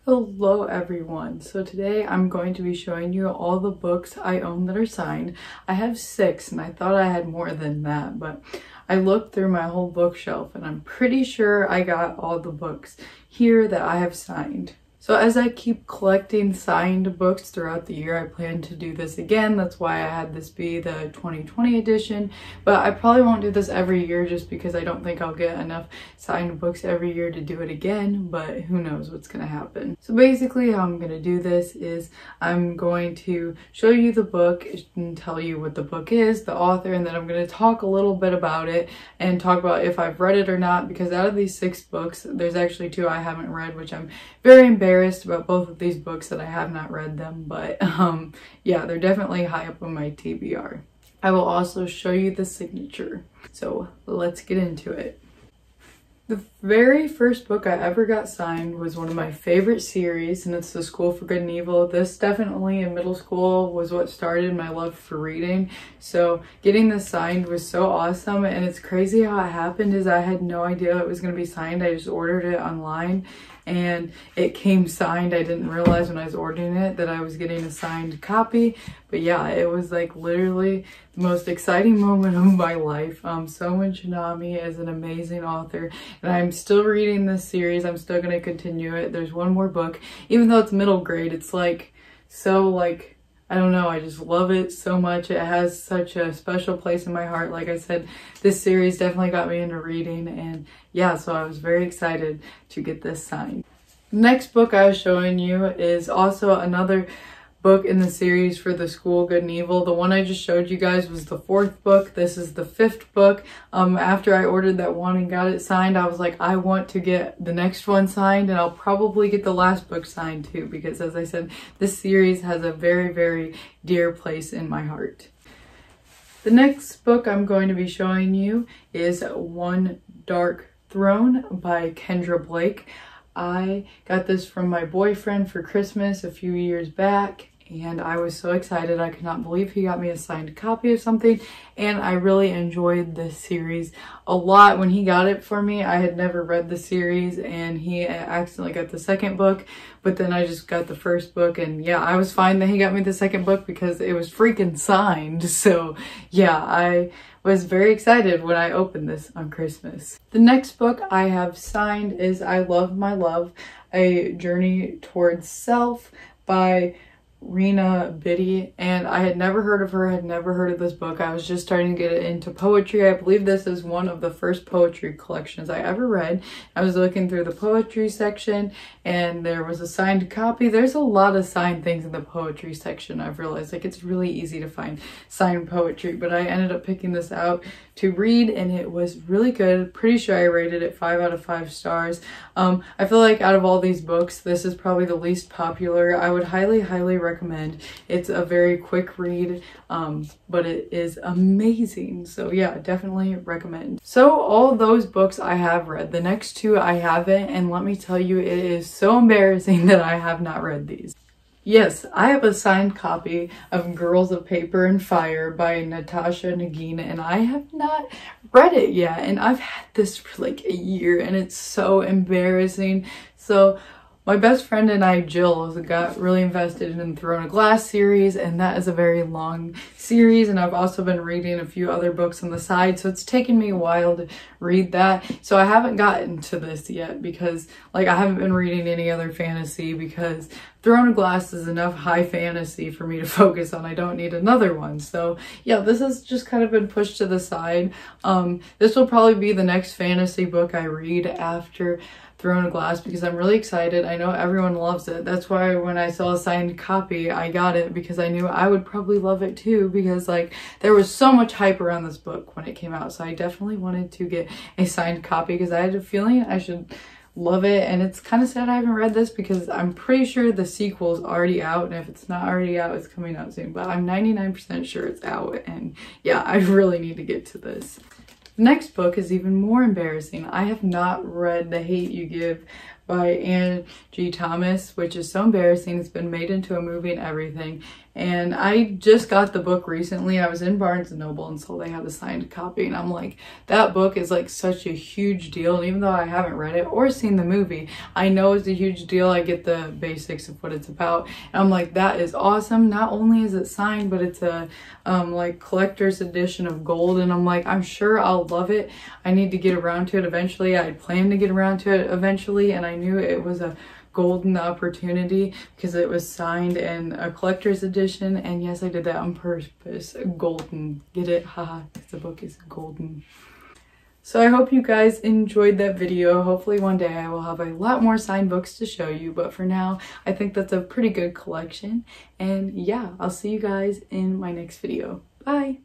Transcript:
Hello everyone. So today I'm going to be showing you all the books I own that are signed. I have 6 and I thought I had more than that, but I looked through my whole bookshelf and I'm pretty sure I got all the books here that I have signed. So as I keep collecting signed books throughout the year, I plan to do this again. That's why I had this be the 2020 edition. But I probably won't do this every year just because I don't think I'll get enough signed books every year to do it again. But who knows what's going to happen. So basically how I'm going to do this is I'm going to show you the book and tell you what the book is, the author, and then I'm going to talk a little bit about it and talk about if I've read it or not. Because out of these 6 books, there's actually 2 I haven't read, which I'm very embarrassed about both of these books that I have not read them, but yeah, they're definitely high up on my TBR. I will also show you the signature. So let's get into it. The very first book I ever got signed was one of my favorite series, and it's The School for Good and Evil. This definitely in middle school was what started my love for reading. So getting this signed was so awesome, and it's crazy how it happened is I had no idea it was going to be signed. I just ordered it online and it came signed. I didn't realize when I was ordering it that I was getting a signed copy. But yeah, it was like literally the most exciting moment of my life. Somen Shinami is an amazing author, and I'm still reading this series. I'm still going to continue it. There's one more book. Even though it's middle grade, it's like so like, I don't know, I just love it so much. It has such a special place in my heart. Like I said, this series definitely got me into reading, and yeah, so I was very excited to get this signed. The next book I was showing you is also another book in the series for The School Good and Evil. The one I just showed you guys was the 4th book. This is the 5th book. After I ordered that one and got it signed, I was like, I want to get the next one signed, and I'll probably get the last book signed too, because as I said, this series has a very, very dear place in my heart. The next book I'm going to be showing you is One Dark Throne by Kendra Blake. I got this from my boyfriend for Christmas a few years back, and I was so excited. I could not believe he got me a signed copy of something, and I really enjoyed this series a lot. When he got it for me, I had never read the series, and he accidentally got the 2nd book, but then I just got the 1st book, and yeah, I was fine that he got me the 2nd book because it was freaking signed. So yeah, I was very excited when I opened this on Christmas. The next book I have signed is I Love My Love, A Journey Towards Self by Rena Biddy, and I had never heard of her, had never heard of this book. I was just starting to get into poetry. I believe this is one of the first poetry collections I ever read. I was looking through the poetry section and there was a signed copy. There's a lot of signed things in the poetry section. I've realized like it's really easy to find signed poetry, but I ended up picking this out to read and it was really good. Pretty sure I rated it 5 out of 5 stars. I feel like out of all these books, this is probably the least popular. I would highly recommend. It's a very quick read, but it is amazing. So yeah, definitely recommend. So all those books I have read. The next 2 I haven't, and let me tell you, it is so embarrassing that I have not read these. Yes, I have a signed copy of Girls of Paper and Fire by Natasha Nagin, and I have not read it yet, and I've had this for like a year, and it's so embarrassing. So my best friend and I, Jill, got really invested in the Throne of Glass series, and that is a very long series, and I've also been reading a few other books on the side, so it's taken me a while to read that. So I haven't gotten to this yet because like I haven't been reading any other fantasy because Throne of Glass is enough high fantasy for me to focus on. I don't need another one. So yeah, this has just kind of been pushed to the side. This will probably be the next fantasy book I read after Throne of Glass because I'm really excited. I know everyone loves it. That's why when I saw a signed copy, I got it because I knew I would probably love it too, because like there was so much hype around this book when it came out. So I definitely wanted to get a signed copy because I had a feeling I should love it. And it's kind of sad I haven't read this because I'm pretty sure the sequel is already out, and if it's not already out, it's coming out soon, but I'm 99% sure it's out, and yeah, I really need to get to this. The next book is even more embarrassing. I have not read The Hate U Give by Angie Thomas, which is so embarrassing. It's been made into a movie and everything, And I just got the book recently. I was in Barnes & Noble and so they had a signed copy, and I'm like, that book is like such a huge deal. And even though I haven't read it or seen the movie, I know it's a huge deal. I get the basics of what it's about. And I'm like, that is awesome. Not only is it signed, but it's a like collector's edition of gold. And I'm like, I'm sure I'll love it. I need to get around to it eventually. I had planned to get around to it eventually, and I knew it was a golden opportunity because it was signed in a collector's edition. And yes, I did that on purpose. Golden, get it? Haha, because the book is golden. So I hope you guys enjoyed that video. Hopefully one day I will have a lot more signed books to show you, but for now I think that's a pretty good collection. And yeah, I'll see you guys in my next video. Bye.